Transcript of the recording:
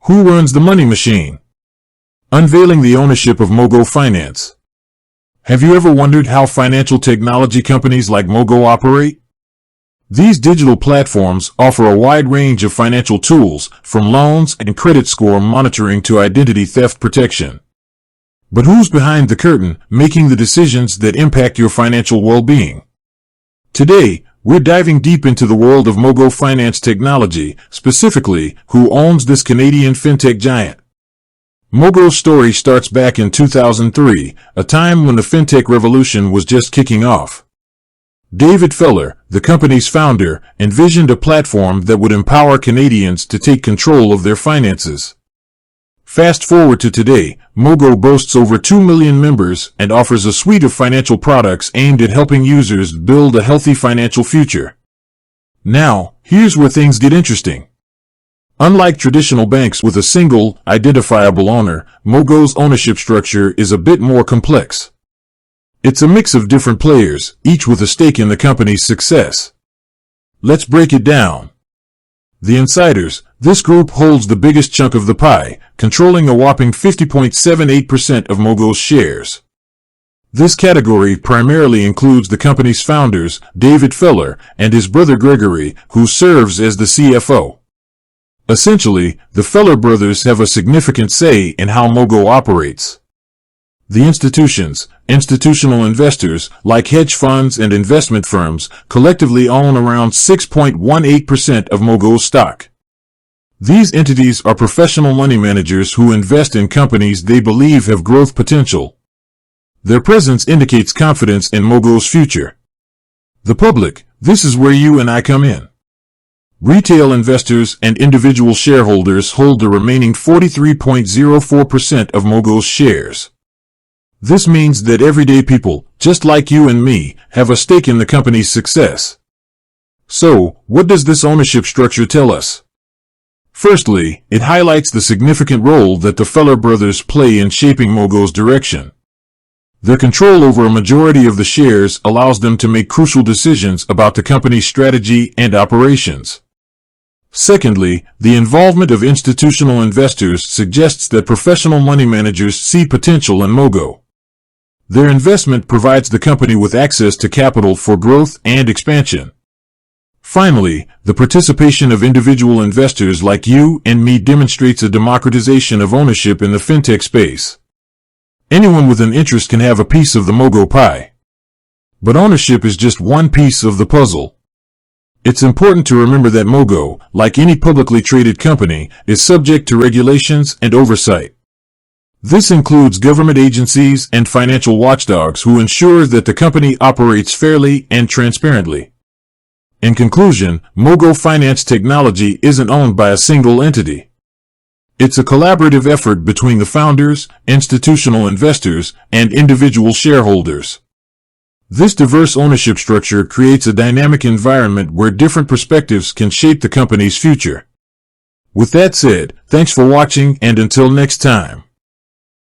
Who runs the money machine? Unveiling the ownership of Mogo Finance. Have you ever wondered how financial technology companies like Mogo operate? These digital platforms offer a wide range of financial tools, from loans and credit score monitoring to identity theft protection. But who's behind the curtain, making the decisions that impact your financial well-being? Today, we're diving deep into the world of Mogo Finance technology, specifically, who owns this Canadian fintech giant. Mogo's story starts back in 2003, a time when the fintech revolution was just kicking off. David Feller, the company's founder, envisioned a platform that would empower Canadians to take control of their finances. Fast forward to today, Mogo boasts over 2 million members and offers a suite of financial products aimed at helping users build a healthy financial future. Now, here's where things get interesting. Unlike traditional banks with a single, identifiable owner, Mogo's ownership structure is a bit more complex. It's a mix of different players, each with a stake in the company's success. Let's break it down. The insiders. This group holds the biggest chunk of the pie, controlling a whopping 50.78% of Mogo's shares. This category primarily includes the company's founders, David Feller, and his brother Gregory, who serves as the CFO. Essentially, the Feller brothers have a significant say in how Mogo operates. The institutions, institutional investors, like hedge funds and investment firms, collectively own around 6.18% of Mogo's stock. These entities are professional money managers who invest in companies they believe have growth potential. Their presence indicates confidence in Mogo's future. The public. This is where you and I come in. Retail investors and individual shareholders hold the remaining 43.04% of Mogo's shares. This means that everyday people, just like you and me, have a stake in the company's success. So, what does this ownership structure tell us? Firstly, it highlights the significant role that the Feller brothers play in shaping Mogo's direction. Their control over a majority of the shares allows them to make crucial decisions about the company's strategy and operations. Secondly, the involvement of institutional investors suggests that professional money managers see potential in Mogo. Their investment provides the company with access to capital for growth and expansion. Finally, the participation of individual investors like you and me demonstrates a democratization of ownership in the fintech space. Anyone with an interest can have a piece of the Mogo pie. But ownership is just one piece of the puzzle. It's important to remember that Mogo, like any publicly traded company, is subject to regulations and oversight. This includes government agencies and financial watchdogs who ensure that the company operates fairly and transparently. In conclusion, Mogo Finance technology isn't owned by a single entity. It's a collaborative effort between the founders, institutional investors, and individual shareholders. This diverse ownership structure creates a dynamic environment where different perspectives can shape the company's future. With that said, thanks for watching, and until next time.